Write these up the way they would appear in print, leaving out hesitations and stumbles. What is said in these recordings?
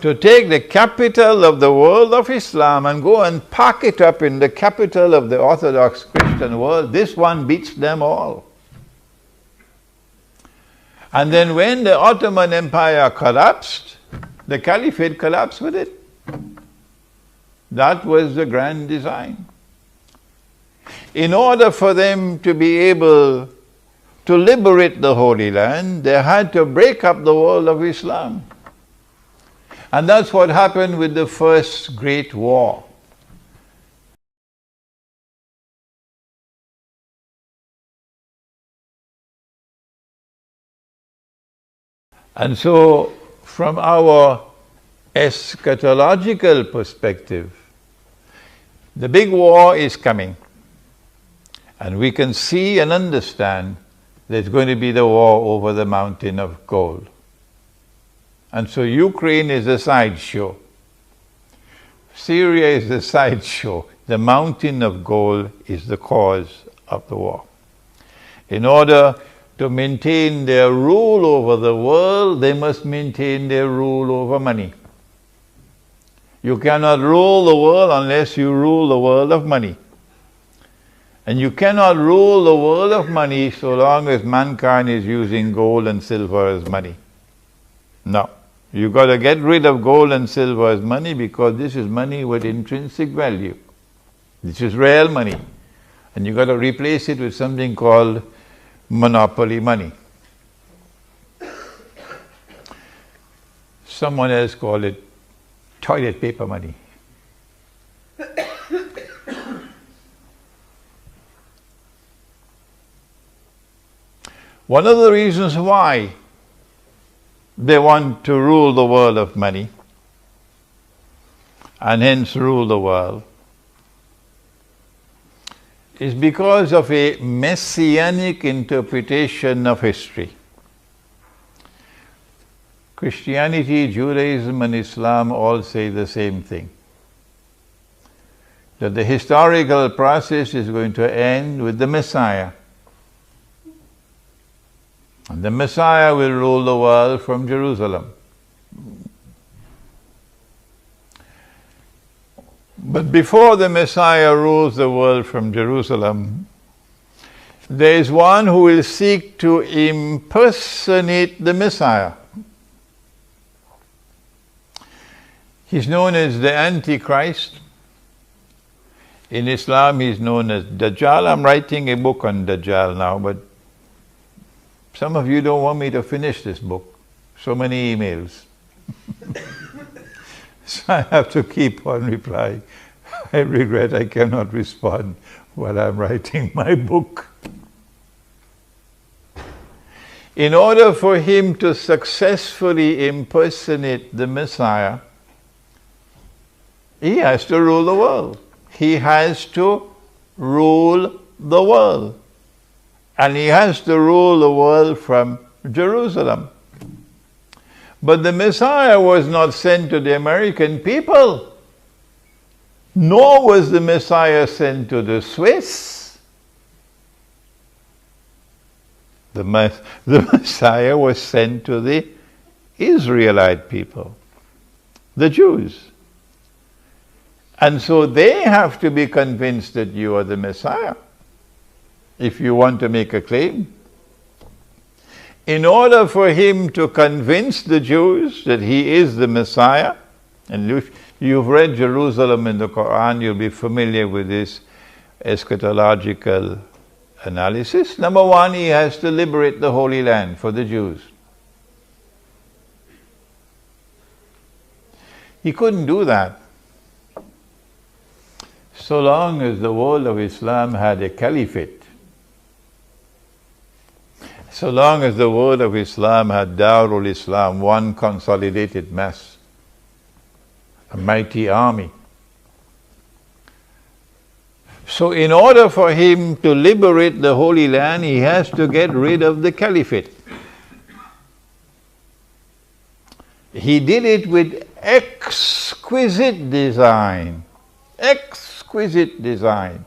to take the capital of the world of Islam and go and pack it up in the capital of the Orthodox Christian world, this one beats them all. And then when the Ottoman Empire collapsed, the Caliphate collapsed with it. That was the grand design. In order for them to be able to liberate the Holy Land, they had to break up the world of Islam. And that's what happened with the First Great War. And so, from our eschatological perspective, the big war is coming. And we can see and understand there's going to be the war over the mountain of gold. And so Ukraine is a sideshow. Syria is a sideshow. The mountain of gold is the cause of the war. In order to maintain their rule over the world, they must maintain their rule over money. You cannot rule the world unless you rule the world of money. And you cannot rule the world of money so long as mankind is using gold and silver as money. No. You've got to get rid of gold and silver as money because this is money with intrinsic value. This is real money. And you've got to replace it with something called monopoly money. Someone else called it toilet paper money. One of the reasons why they want to rule the world of money and hence rule the world is because of a messianic interpretation of history. Christianity, Judaism and Islam all say the same thing. That the historical process is going to end with the Messiah. And the Messiah will rule the world from Jerusalem. But before the Messiah rules the world from Jerusalem, there is one who will seek to impersonate the Messiah. He's known as the Antichrist. In Islam, he's known as Dajjal. I'm writing a book on Dajjal now, but some of you don't want me to finish this book. So many emails. So I have to keep on replying. I regret I cannot respond while I'm writing my book. In order for him to successfully impersonate the Messiah, he has to rule the world. He has to rule the world. And he has to rule the world from Jerusalem. But the Messiah was not sent to the American people, nor was the Messiah sent to the Swiss. The Messiah was sent to the Israelite people, the Jews. And so they have to be convinced that you are the Messiah if you want to make a claim. In order for him to convince the Jews that he is the Messiah, and if you've read Jerusalem in the Quran, you'll be familiar with this eschatological analysis. Number one, he has to liberate the Holy Land for the Jews. He couldn't do that so long as the world of Islam had a caliphate. So long as the world of Islam had Darul Islam, one consolidated mass, a mighty army. So in order for him to liberate the Holy Land, he has to get rid of the caliphate. He did it with exquisite design. Exquisite design.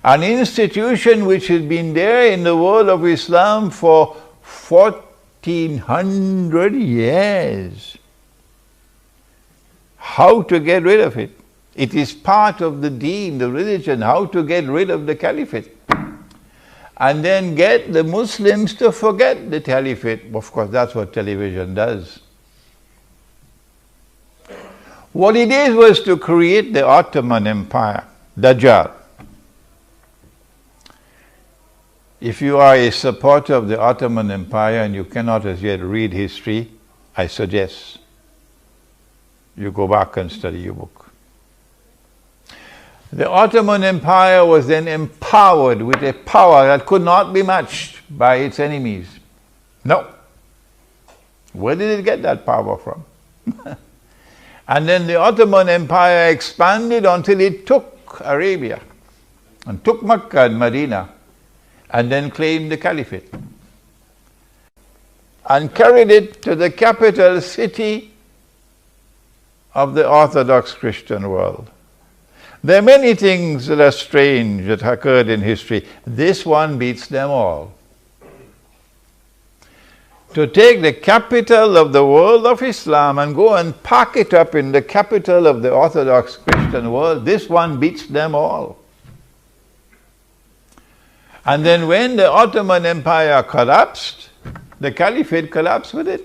An institution which has been there in the world of Islam for 1400 years. how to get rid of it. It is part of the deen, the religion, how to get rid of the caliphate. And then get the Muslims to forget the caliphate. Of course, that's what television does. What it did was to create the Ottoman Empire, Dajjal. If you are a supporter of the Ottoman Empire and you cannot as yet read history, I suggest you go back and study your book. The Ottoman Empire was then empowered with a power that could not be matched by its enemies. No. Where did it get that power from? And then the Ottoman Empire expanded until it took Arabia and took Mecca and Medina and then claimed the caliphate and carried it to the capital city of the Orthodox Christian world. There are many things that are strange that occurred in history. This one beats them all. To take the capital of the world of Islam and go and pack it up in the capital of the Orthodox Christian world, this one beats them all. And then when the Ottoman Empire collapsed, the caliphate collapsed with it.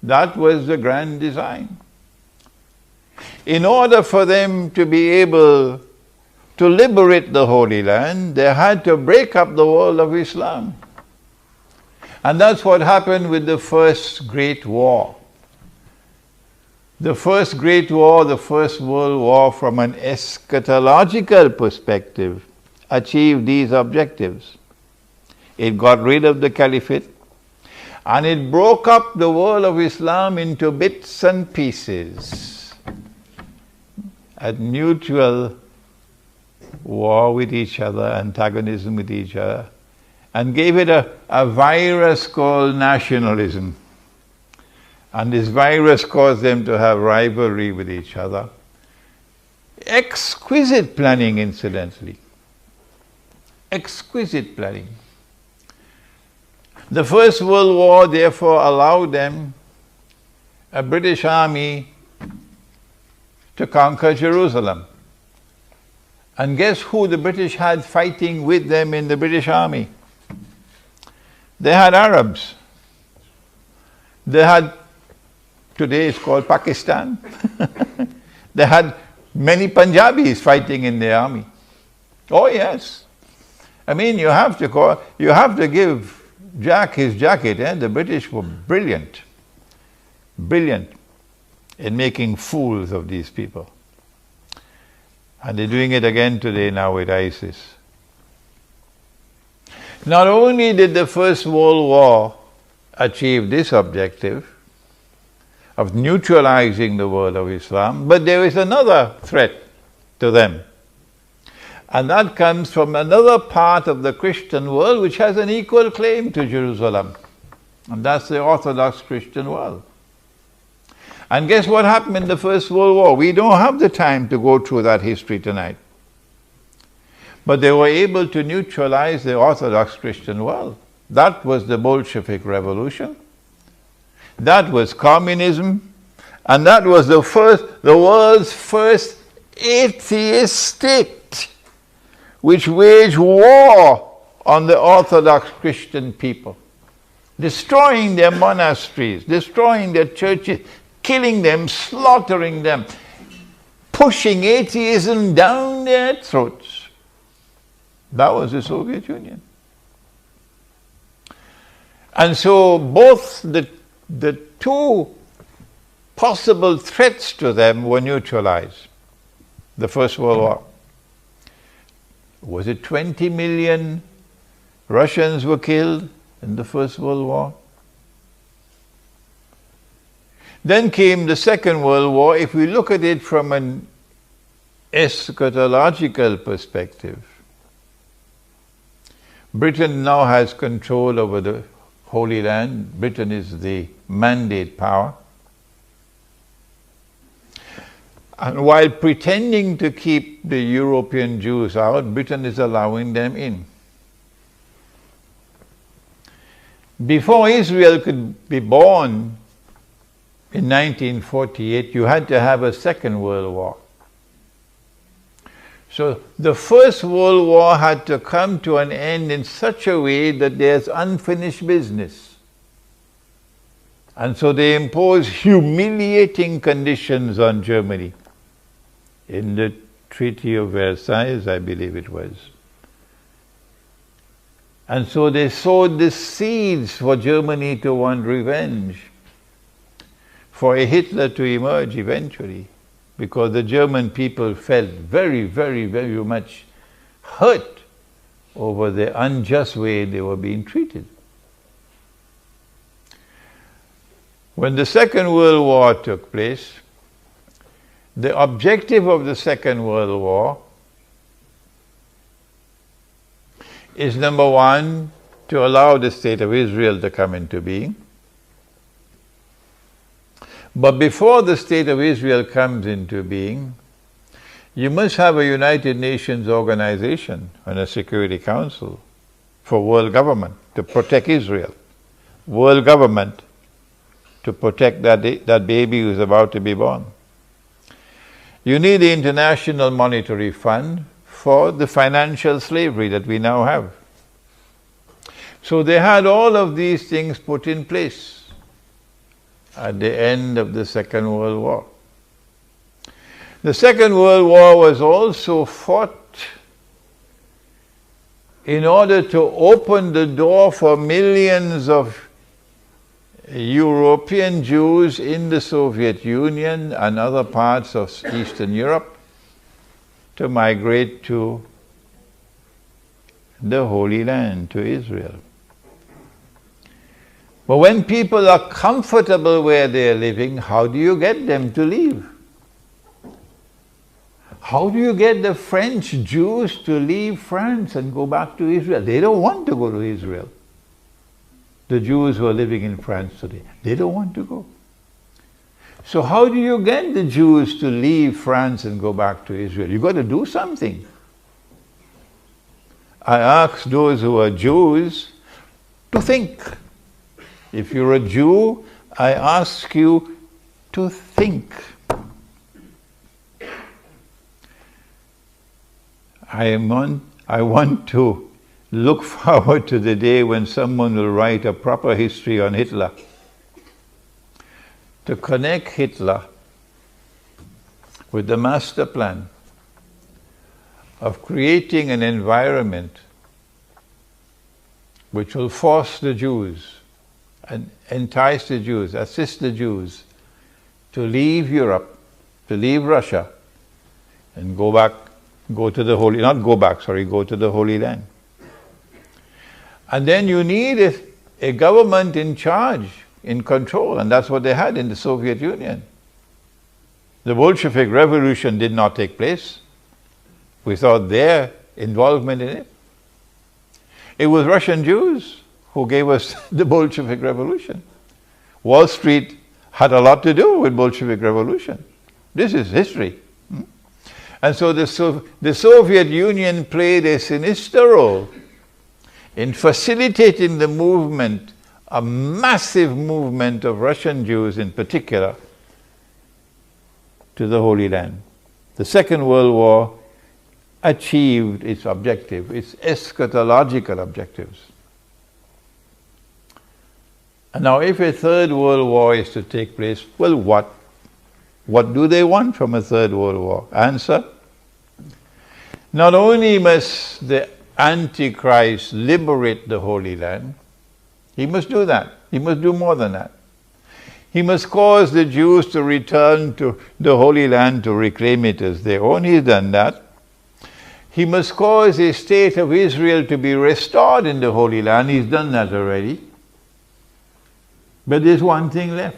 That was the grand design. In order for them to be able to liberate the Holy Land, they had to break up the world of Islam. And that's what happened with the First Great War. The First Great War, the First World War, from an eschatological perspective, achieved these objectives. It got rid of the caliphate, and it broke up the world of Islam into bits and pieces at mutual war with each other, antagonism with each other, and gave it a virus called nationalism. And this virus caused them to have rivalry with each other. Exquisite planning, incidentally. Exquisite planning. The First World War therefore allowed them, a British army, to conquer Jerusalem. And guess who the British had fighting with them in the British army? They had Arabs. They had, today it's called Pakistan. They had many Punjabis fighting in their army. Oh yes. I mean, you have to give Jack his jacket. The British were brilliant. Brilliant in making fools of these people. And they're doing it again today now with ISIS. Not only did the First World War achieve this objective of neutralizing the world of Islam, but there is another threat to them. And that comes from another part of the Christian world which has an equal claim to Jerusalem. And that's the Orthodox Christian world. And guess what happened in the First World War? We don't have the time to go through that history tonight. But they were able to neutralize the Orthodox Christian world. That was the Bolshevik Revolution. That was communism. And that was the world's first atheist state, which waged war on the Orthodox Christian people, destroying their monasteries, destroying their churches, killing them, slaughtering them, pushing atheism down their throats. That was the Soviet Union. And so both the two possible threats to them were neutralized. The First World War. Was it 20 million Russians were killed in the First World War? Then came the Second World War. If we look at it from an eschatological perspective, Britain now has control over the Holy Land. Britain is the mandate power. And while pretending to keep the European Jews out, Britain is allowing them in. Before Israel could be born in 1948, you had to have a Second World War. So the First World War had to come to an end in such a way that there's unfinished business. And so they imposed humiliating conditions on Germany in the Treaty of Versailles, I believe it was. And so they sowed the seeds for Germany to want revenge, for a Hitler to emerge eventually, because the German people felt very, very, very much hurt over the unjust way they were being treated. When the Second World War took place, the objective of the Second World War is, number one, to allow the State of Israel to come into being. But before the State of Israel comes into being, you must have a United Nations organization and a Security Council for world government to protect Israel. World government to protect that baby who's about to be born. You need the International Monetary Fund for the financial slavery that we now have. So they had all of these things put in place at the end of the Second World War. The Second World War was also fought in order to open the door for millions of European Jews in the Soviet Union and other parts of Eastern Europe to migrate to the Holy Land, to Israel. But when people are comfortable where they are living, how do you get them to leave? How do you get the French Jews to leave France and go back to Israel? They don't want to go to Israel. The Jews who are living in France today, they don't want to go. So how do you get the Jews to leave France and go back to Israel? You've got to do something. I ask those who are Jews to think. If you're a Jew, I ask you to think. I want to look forward to the day when someone will write a proper history on Hitler, to connect Hitler with the master plan of creating an environment which will force the Jews and entice the Jews, assist the Jews to leave Europe, to leave Russia, and go to the Holy Land. And then you need a government in charge, in control, and that's what they had in the Soviet Union. The Bolshevik Revolution did not take place without their involvement in it. It was Russian Jews who gave us the Bolshevik Revolution. Wall Street had a lot to do with Bolshevik Revolution. This is history. And so the Soviet Union played a sinister role in facilitating the movement, a massive movement of Russian Jews in particular, to the Holy Land. The Second World War achieved its objective, its eschatological objectives. And now if a Third World War is to take place, well, what do they want from a Third World War? Answer: not only must the Antichrist liberate the Holy Land, he must do that. He must do more than that. He must cause the Jews to return to the Holy Land to reclaim it as their own. He's done that. He must cause a state of Israel to be restored in the Holy Land. He's done that already. But there's one thing left.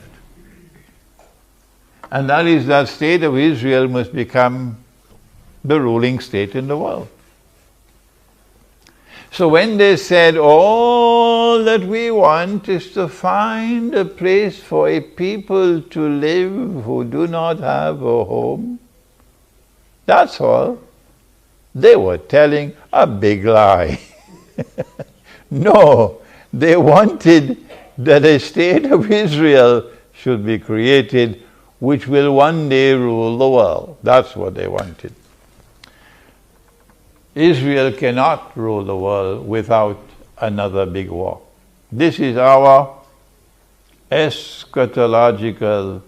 And that is that state of Israel must become the ruling state in the world. So when they said, all that we want is to find a place for a people to live who do not have a home, that's all, they were telling a big lie. No, they wanted that a state of Israel should be created, which will one day rule the world. That's what they wanted. Israel cannot rule the world without another big war. This is our eschatological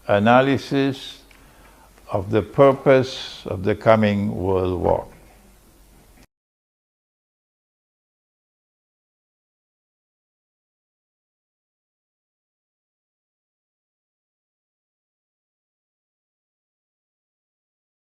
analysis of the purpose of the coming world war.